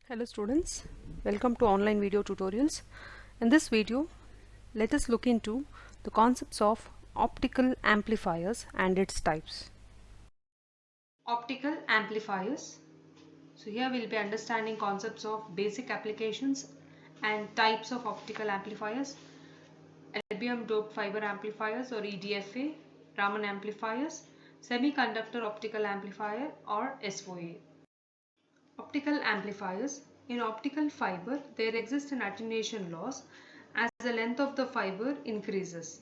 Hello students, welcome to online video tutorials. In this video, let us look into the concepts of optical amplifiers and its types. Optical amplifiers. So here we will be understanding concepts of basic applications and types of optical amplifiers, erbium doped fiber amplifiers or EDFA, Raman amplifiers, semiconductor optical amplifier or SOA. Optical amplifiers. In optical fiber, there exists an attenuation loss as the length of the fiber increases.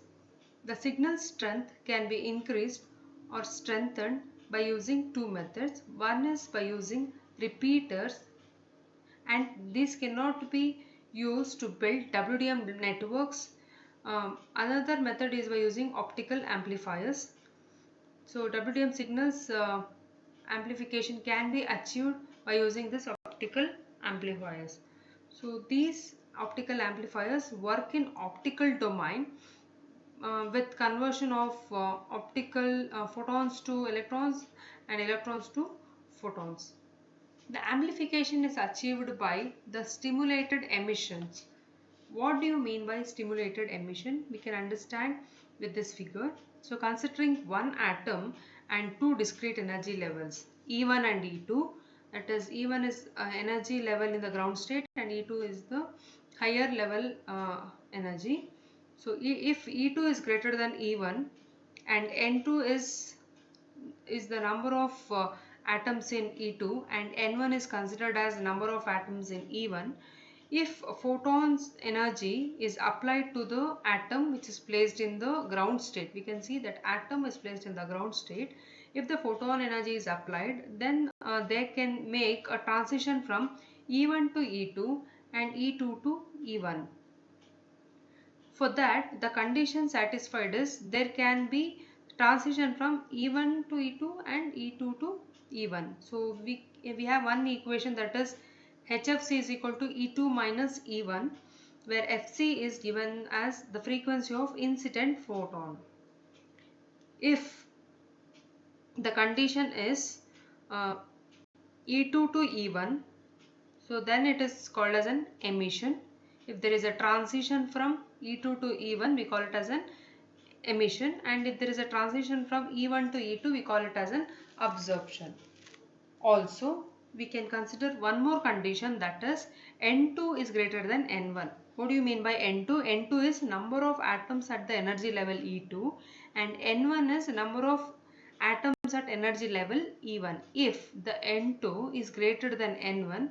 The signal strength can be increased or strengthened by using two methods. One is by using repeaters, and these cannot be used to build WDM networks. Another method is by using optical amplifiers. So WDM signals amplification can be achieved by using this optical amplifiers. So these optical amplifiers work in optical domain with conversion of optical photons to electrons and electrons to photons. The amplification is achieved by the stimulated emissions. What do you mean by stimulated emission? We can understand with this figure. So considering one atom and two discrete energy levels, E1 and E2, that is E1 is energy level in the ground state and E2 is the higher level energy. So if E2 is greater than E1 and N2 is the number of atoms in E2 and N1 is considered as the number of atoms in E1, if photons energy is applied to the atom which is placed in the ground state, we can see that atom is placed in the ground state. If the photon energy is applied, then they can make a transition from E1 to E2 and E2 to E1. For that, the condition satisfied is there can be transition from E1 to E2 and E2 to E1. So we have one equation, that is HFC is equal to E2 minus E1, where FC is given as the frequency of incident photon. If the condition is E2 to E1, so then it is called as an emission. If there is a transition from E2 to E1, we call it as an emission, and if there is a transition from E1 to E2, we call it as an absorption. Also, we can consider one more condition, that is N2 is greater than N1. What do you mean by N2? N2 is number of atoms at the energy level E2 and N1 is number of atoms at energy level E1. If the N2 is greater than N1,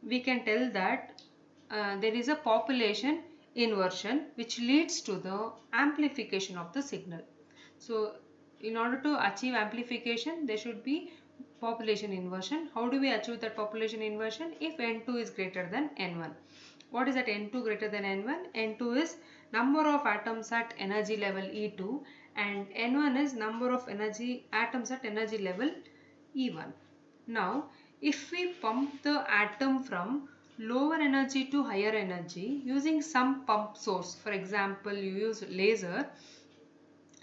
we can tell that there is a population inversion which leads to the amplification of the signal. So in order to achieve amplification, there should be population inversion. How do we achieve that population inversion? If N2 is greater than N1. What is that N2 greater than N1? N2 is number of atoms at energy level E2 and N1 is number of atoms at energy level E1. Now, if we pump the atom from lower energy to higher energy using some pump source, for example, you use laser,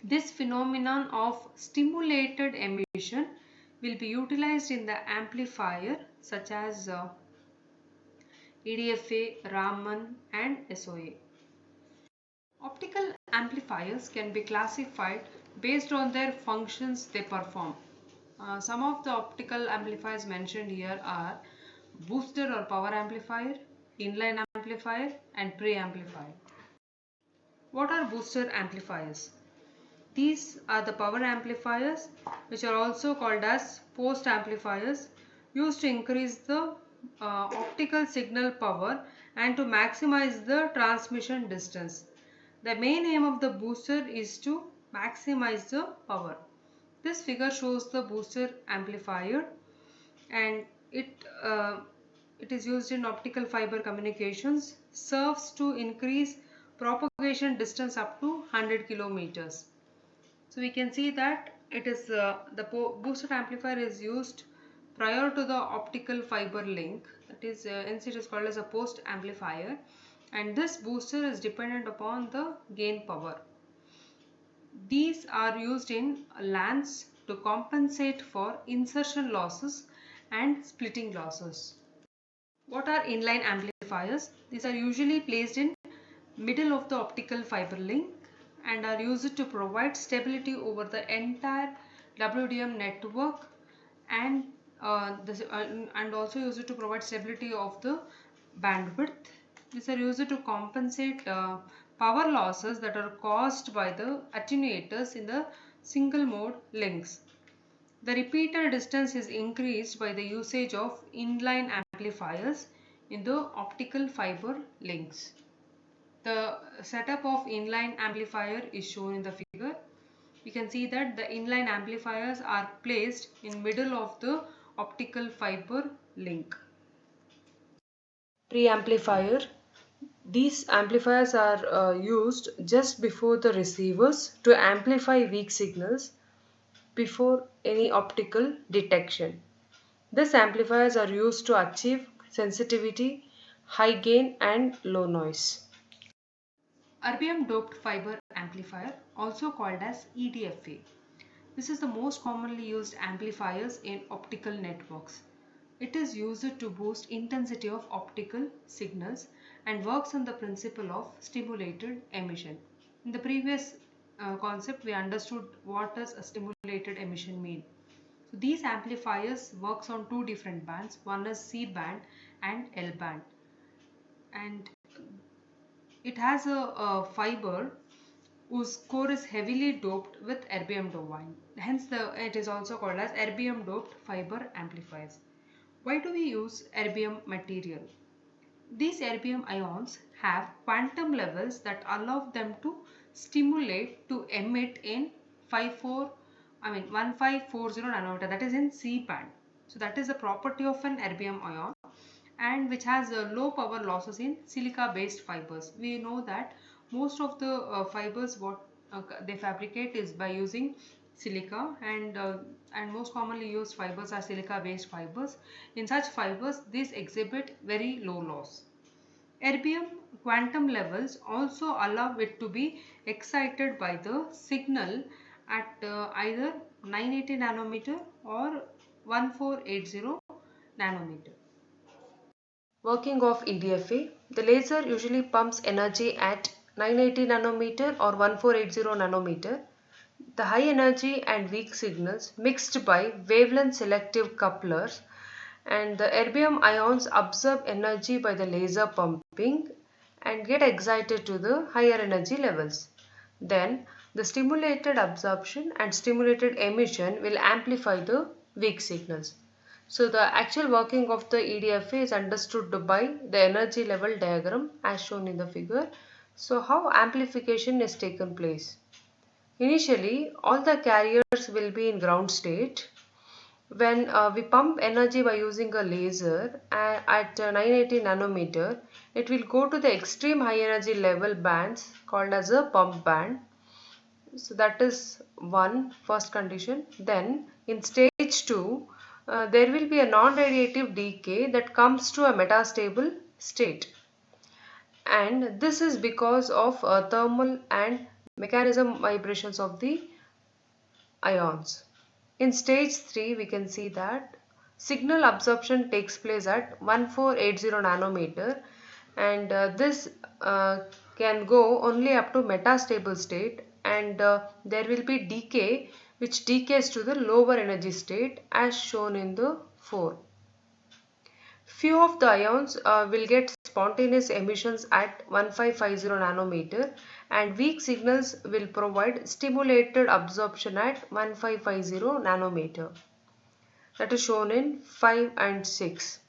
this phenomenon of stimulated emission will be utilized in the amplifier such as EDFA, Raman and SOA. Optical amplifiers can be classified based on their functions they perform. Some of the optical amplifiers mentioned here are booster or power amplifier, inline amplifier and preamplifier. What are booster amplifiers? These are the power amplifiers which are also called as post amplifiers, used to increase the optical signal power and to maximize the transmission distance. The main aim of the booster is to maximize the power. This figure shows the booster amplifier and it is used in optical fiber communications, serves to increase propagation distance up to 100 kilometers. So we can see that it is the booster amplifier is used prior to the optical fiber link, that is hence it is called as a post amplifier, and this booster is dependent upon the gain power. These are used in LANs to compensate for insertion losses and splitting losses. What are inline amplifiers? These are usually placed in middle of the optical fiber link and are used to provide stability over the entire WDM network and and also used to provide stability of the bandwidth. These are used to compensate power losses that are caused by the attenuators in the single mode links. The repeater distance is increased by the usage of inline amplifiers in the optical fiber links. The setup of inline amplifier is shown in the figure. You can see that the inline amplifiers are placed in middle of the optical fiber link. Preamplifier. These amplifiers are used just before the receivers to amplify weak signals before any optical detection. These amplifiers are used to achieve sensitivity, high gain and low noise. Erbium doped fiber amplifier, also called as EDFA. This is the most commonly used amplifiers in optical networks. It is used to boost intensity of optical signals and works on the principle of stimulated emission. In the previous concept, we understood what does a stimulated emission mean. So these amplifiers works on two different bands. One is C band and L band, and it has a fiber whose core is heavily doped with erbium doping. Hence, it is also called as erbium doped fiber amplifiers. Why do we use erbium material? These erbium ions have quantum levels that allow them to stimulate to emit in 1540 nanometer, that is in C band. So that is the property of an erbium ion, and which has low power losses in silica based fibers. We know that most of the fibers what they fabricate is by using silica, and most commonly used fibers are silica based fibers. In such fibers, these exhibit very low loss. Erbium quantum levels also allow it to be excited by the signal at either 980 nanometer or 1480 nanometer. Working of EDFA. The laser usually pumps energy at 980 nanometer or 1480 nanometer. The high energy and weak signals mixed by wavelength selective couplers, and the erbium ions absorb energy by the laser pumping and get excited to the higher energy levels. Then the stimulated absorption and stimulated emission will amplify the weak signals. So the actual working of the EDFA is understood by the energy level diagram as shown in the figure. So how amplification is taken place? Initially, all the carriers will be in ground state. When we pump energy by using a laser at 980 nanometer, it will go to the extreme high energy level bands called as a pump band. So that is first condition. Then in stage 2, there will be a non-radiative decay that comes to a metastable state, and this is because of thermal and mechanism vibrations of the ions. In stage 3, we can see that signal absorption takes place at 1480 nanometer, and this can go only up to metastable state, and there will be decay which decays to the lower energy state as shown in the 4. Few of the ions will get spontaneous emissions at 1550 nanometer, and weak signals will provide stimulated absorption at 1550 nanometer. That is shown in 5 and 6.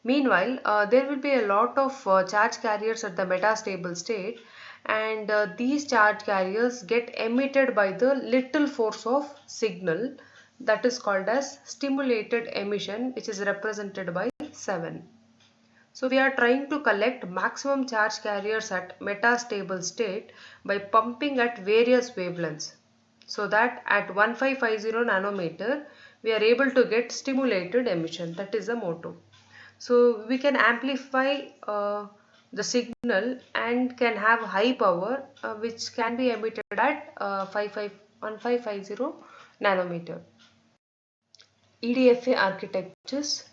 Meanwhile, there will be a lot of charge carriers at the metastable state, and these charge carriers get emitted by the little force of signal, that is called as stimulated emission, which is represented by 7. So we are trying to collect maximum charge carriers at metastable state by pumping at various wavelengths, so that at 1550 nanometer we are able to get stimulated emission. That is the motto. So we can amplify the signal and can have high power which can be emitted at 1550 nanometer. EDFA architectures.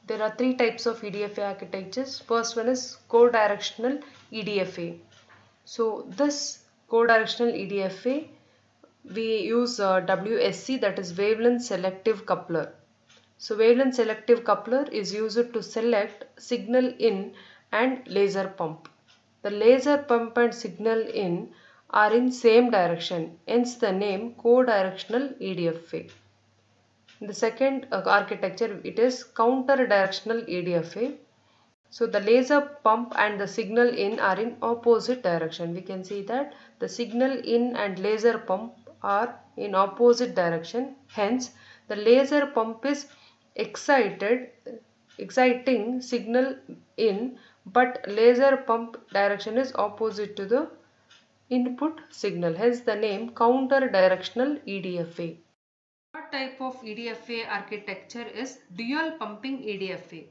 There are three types of EDFA architectures. First one is co-directional EDFA. So this co-directional EDFA, we use WSC, that is wavelength selective coupler. So wavelength selective coupler is used to select signal in and laser pump. The laser pump and signal in are in same direction, hence the name co-directional EDFA. The second architecture, it is counter directional EDFA. So the laser pump and the signal in are in opposite direction. We can see that the signal in and laser pump are in opposite direction. Hence the laser pump is exciting signal in, but laser pump direction is opposite to the input signal. Hence the name counter directional EDFA. Third type of EDFA architecture is dual pumping EDFA.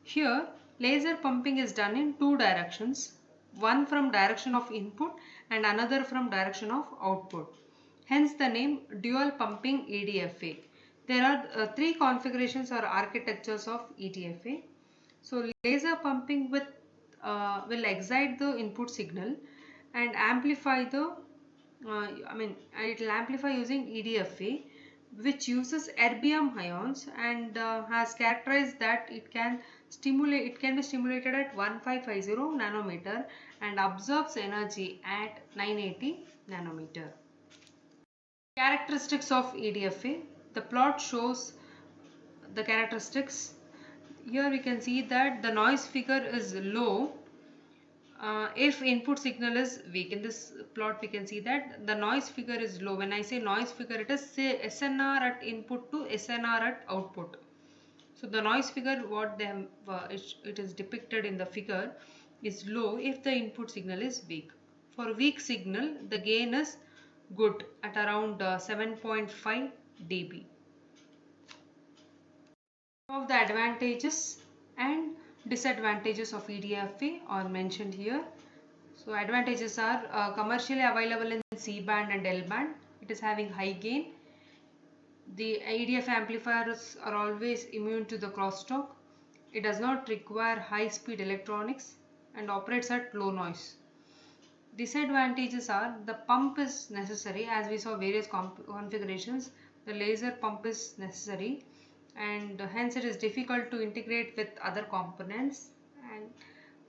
Here laser pumping is done in two directions, one from direction of input and another from direction of output. Hence the name dual pumping EDFA. There are three configurations or architectures of EDFA. So laser pumping will excite the input signal and amplify it will amplify using EDFA, which uses erbium ions and has characterized that it can be stimulated at 1550 nanometer and absorbs energy at 980 nanometer. Characteristics of EDFA. The plot shows the characteristics. Here we can see that the noise figure is low if input signal is weak. In this plot we can see that the noise figure is low. When I say noise figure, it is say SNR at input to SNR at output. So the noise figure, what they have, it is depicted in the figure, is low if the input signal is weak. For weak signal, the gain is good at around 7.5 dB. Some of the advantages and disadvantages of EDFA are mentioned here. So advantages are commercially available in C band and L band. It is having high gain. The EDFA amplifiers are always immune to the crosstalk. It does not require high speed electronics and operates at low noise. Disadvantages are the pump is necessary. As we saw various configurations, the laser pump is necessary, and hence it is difficult to integrate with other components. And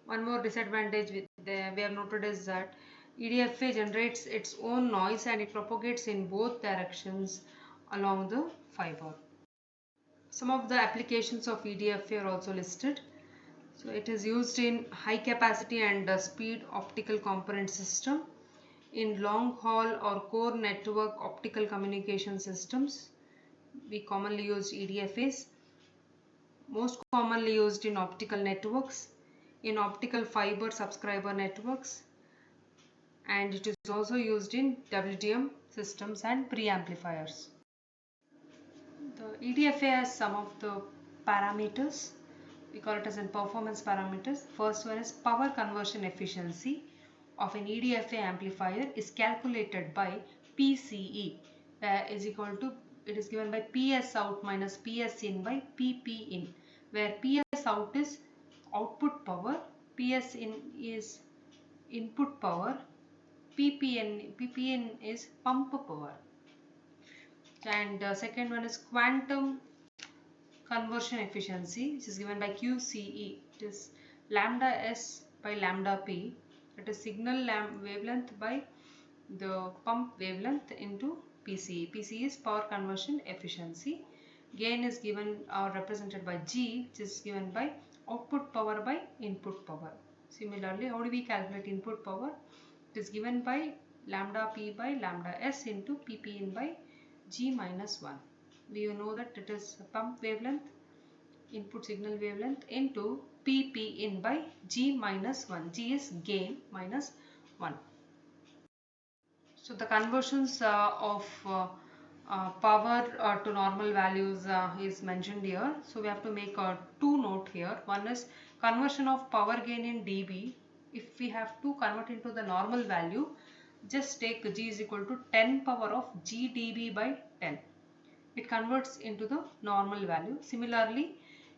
one more disadvantage we have noted is that EDFA generates its own noise and it propagates in both directions along the fiber. Some of the applications of EDFA are also listed. So it is used in high capacity and speed optical component system, in long haul or core network optical communication systems. We commonly use EDFAs, most commonly used in optical networks, in optical fiber subscriber networks, and it is also used in WDM systems and preamplifiers. The EDFA has some of the parameters. We call it as in performance parameters. First one is power conversion efficiency of an EDFA amplifier is calculated by PCE is equal to, it is given by PS out minus PS in by PP in, where PS out is output power, PS in is input power, PP in is pump power. And second one is quantum conversion efficiency, which is given by QCE. It is lambda S by lambda P. It is signal wavelength by the pump wavelength into PCE. PCE is power conversion efficiency. Gain is given or represented by G, which is given by output power by input power. Similarly, how do we calculate input power? It is given by lambda P by lambda S into PP in by G minus 1. We know that it is pump wavelength, input signal wavelength into PP in by G minus 1. G is gain minus 1. So the conversions of power to normal values is mentioned here. So we have to make two note here. One is conversion of power gain in dB. If we have to convert into the normal value, just take G is equal to 10 power of G dB by 10. It converts into the normal value. Similarly,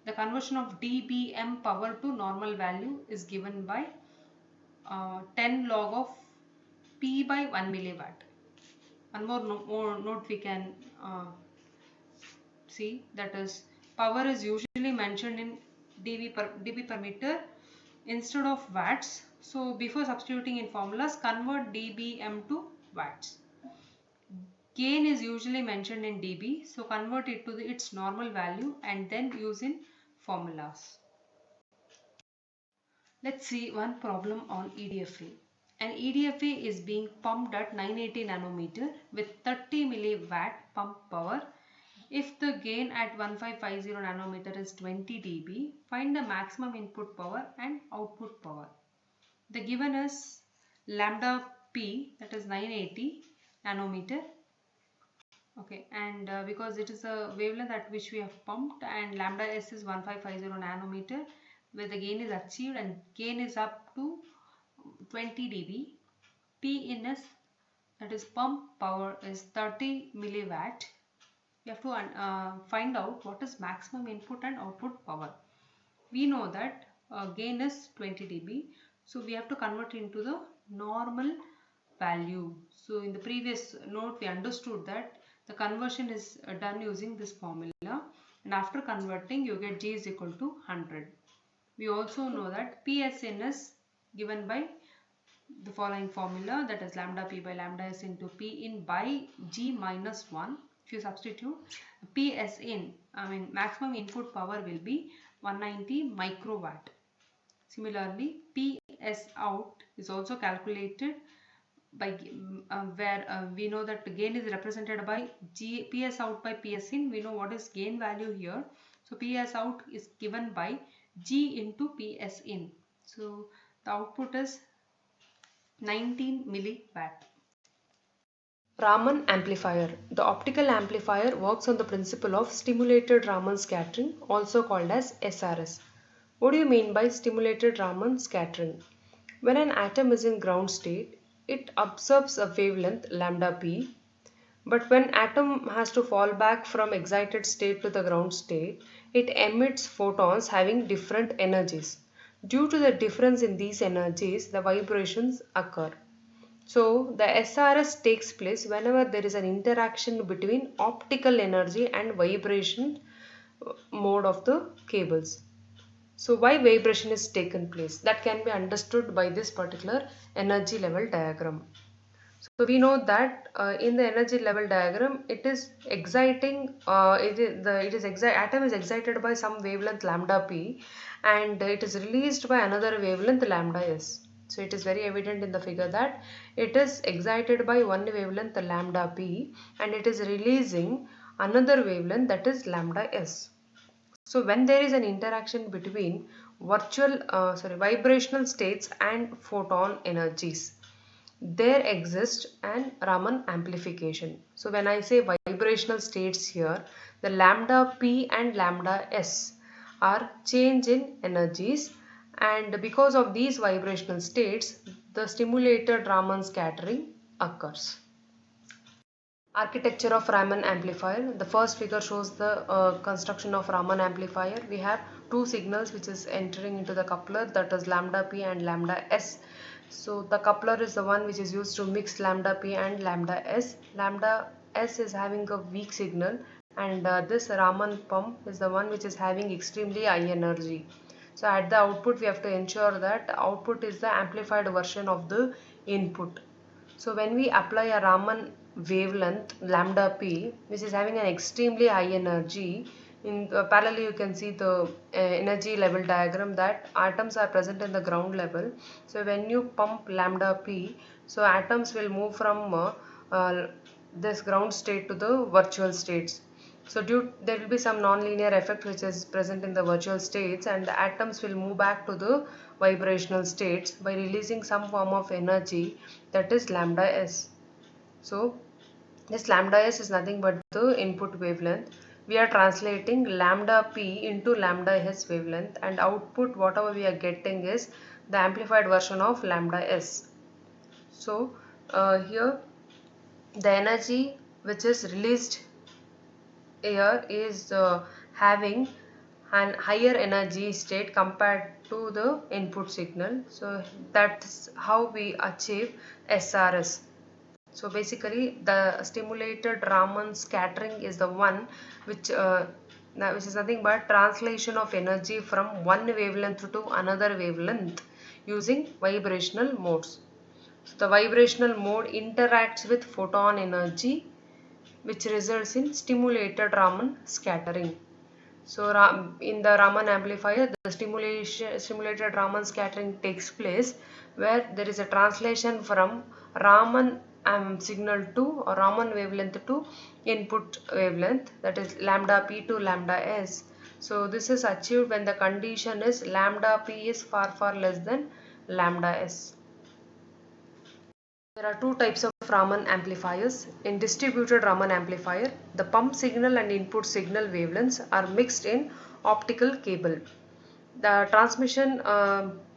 the conversion of dBm power to normal value is given by 10 log of P by 1 milliwatt. One more note we can see, that is power is usually mentioned in dB per meter instead of watts. So before substituting in formulas, convert dBm to watts. Gain is usually mentioned in dB, so convert it to its normal value and then use in formulas. Let's see one problem on EDFA. An EDFA is being pumped at 980 nanometer with 30 milliwatt pump power. If the gain at 1550 nanometer is 20 dB, find the maximum input power and output power. The given is lambda P, that is 980 nanometer. Okay, and because it is a wavelength at which we have pumped, and lambda S is 1550 nanometer, where the gain is achieved and gain is up to 20 dB. P in is, that is pump power, is 30 milliwatt. We have to find out what is maximum input and output power. We know that gain is 20 dB, so we have to convert into the normal value. So in the previous note we understood that the conversion is done using this formula, and after converting you get G is equal to 100. We also know that PSN is given by the following formula, that is lambda P by lambda S into P in by G minus 1. If you substitute PS in, maximum input power will be 190 microwatt. Similarly, PS out is also calculated by where we know that the gain is represented by PS out by PS in. We know what is gain value here. So PS out is given by G into PS in. So the output is 19 milliwatt. Raman amplifier. The optical amplifier works on the principle of stimulated Raman scattering, also called as SRS. What do you mean by stimulated Raman scattering? When an atom is in ground state, it absorbs a wavelength lambda p, but when atom has to fall back from excited state to the ground state, it emits photons having different energies. Due to the difference in these energies, the vibrations occur. So the SRS takes place whenever there is an interaction between optical energy and vibration mode of the cables. So why vibration is taken place? That can be understood by this particular energy level diagram. So we know that in the energy level diagram, it is exciting. Atom is excited by some wavelength lambda p, and it is released by another wavelength lambda s. So it is very evident in the figure that it is excited by one wavelength lambda p, and it is releasing another wavelength, that is lambda s. So when there is an interaction between vibrational states and photon energies, there exists an Raman amplification. So when I say vibrational states here, the lambda p and lambda s are change in energies, and because of these vibrational states, the stimulated Raman scattering occurs. Architecture of Raman amplifier. The first figure shows the construction of Raman amplifier. We have two signals which is entering into the coupler, that is lambda p and lambda s. So the coupler is the one which is used to mix lambda p and lambda s. Lambda s is having a weak signal, and this Raman pump is the one which is having extremely high energy. So at the output we have to ensure that output is the amplified version of the input. So when we apply a Raman wavelength lambda p, which is having an extremely high energy, in parallel you can see the energy level diagram that atoms are present in the ground level. So when you pump lambda p, so atoms will move from this ground state to the virtual states. So there will be some non-linear effect which is present in the virtual states, and the atoms will move back to the vibrational states by releasing some form of energy, that is lambda s. So this lambda s is nothing but the input wavelength. We are translating lambda p into lambda s wavelength, and output whatever we are getting is the amplified version of lambda s. So here the energy which is released here is having an higher energy state compared to the input signal. So that's how we achieve SRS. So basically the stimulated Raman scattering is the one which which is nothing but translation of energy from one wavelength to another wavelength using vibrational modes. So the vibrational mode interacts with photon energy which results in stimulated Raman scattering. So in the Raman amplifier, the stimulated Raman scattering takes place where there is a translation from Raman signal to or Raman wavelength to input wavelength, that is lambda p to lambda s. So this is achieved when the condition is lambda p is far less than lambda s. There are two types of Raman amplifiers. In distributed Raman amplifier, the pump signal and input signal wavelengths are mixed in optical cable. The transmission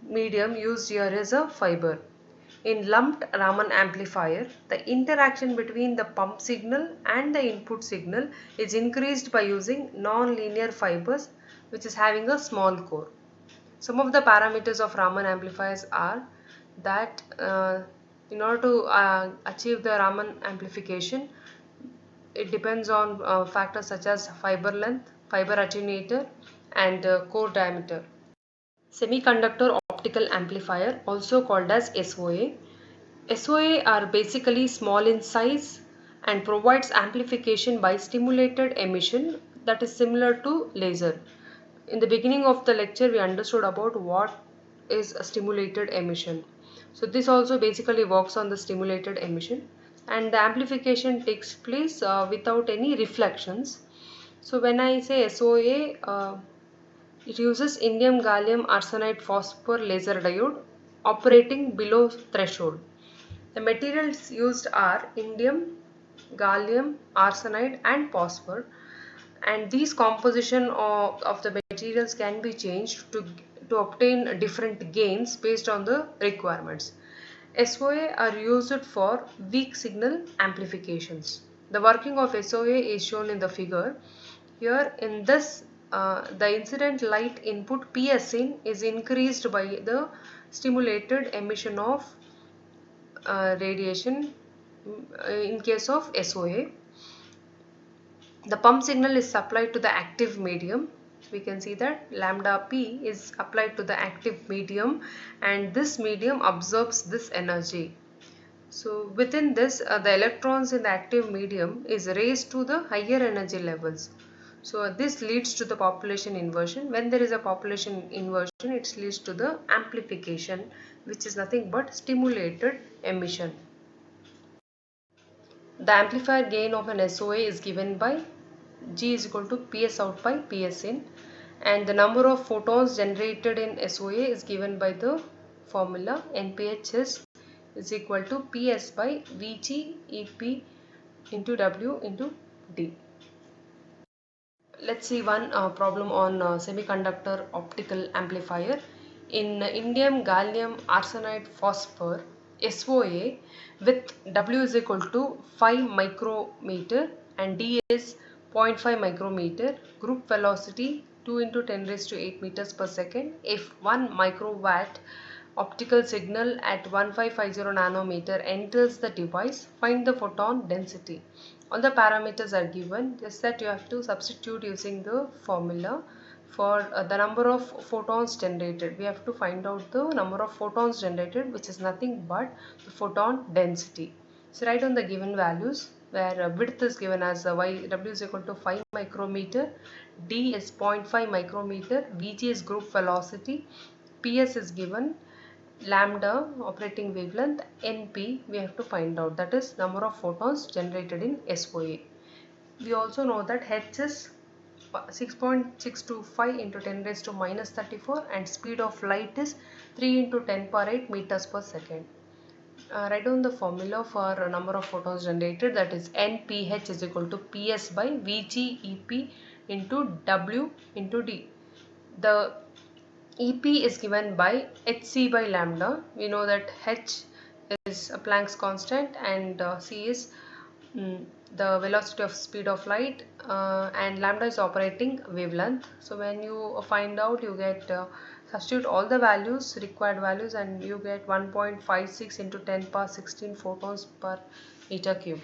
medium used here is a fiber. In lumped Raman amplifier, the interaction between the pump signal and the input signal is increased by using non-linear fibers which is having a small core. Some of the parameters of Raman amplifiers are that in order to achieve the Raman amplification, it depends on factors such as fiber length, fiber attenuator, and core diameter. Semiconductor optical amplifier, also called as SOA. SOA are basically small in size and provides amplification by stimulated emission that is similar to laser. In the beginning of the lecture, we understood about what is a stimulated emission. So this also basically works on the stimulated emission, and the amplification takes place without any reflections. So when I say SOA, it uses indium gallium arsenide phosphor laser diode operating below threshold. The materials used are indium, gallium arsenide and phosphor, and these composition of the materials can be changed to obtain different gains based on the requirements. SOA are used for weak signal amplifications. The working of SOA is shown in the figure. Here in this, the incident light input PSIN is increased by the stimulated emission of radiation in case of SOA. The pump signal is supplied to the active medium. We can see that lambda p is applied to the active medium, and this medium absorbs this energy. So within this, the electrons in the active medium is raised to the higher energy levels. So this leads to the population inversion. When there is a population inversion, it leads to the amplification, which is nothing but stimulated emission. The amplifier gain of an SOA is given by G is equal to PS out by PS in, and the number of photons generated in SOA is given by the formula NPH is equal to PS by Vg EP into W into D. Let's see one problem on semiconductor optical amplifier. In indium gallium arsenide phosphor SOA with W is equal to 5 micrometer and D is 0.5 micrometer, group velocity 2 into 10 raised to 8 meters per second. If 1 microwatt optical signal at 1550 nanometer enters the device, find the photon density. All the parameters are given, just that you have to substitute using the formula. For the number of photons generated, we have to find out the number of photons generated, which is nothing but the photon density. So write down the given values, where width is given as W is equal to 5 micrometer, D is 0.5 micrometer, Vg is group velocity, PS is given, lambda operating wavelength, NP we have to find out, that is number of photons generated in SOA. We also know that H is 6.625 into 10 raised to minus 34 and speed of light is 3 into 10 power 8 meters per second. Write down the formula for number of photons generated, that is NPH is equal to PS by VGEP into W into D. The EP is given by Hc by lambda. We know that H is a Planck's constant and C is the velocity of speed of light, and lambda is operating wavelength. So when you find out, you get substitute all the values, required values, and you get 1.56 into 10 power 16 photons per meter cube.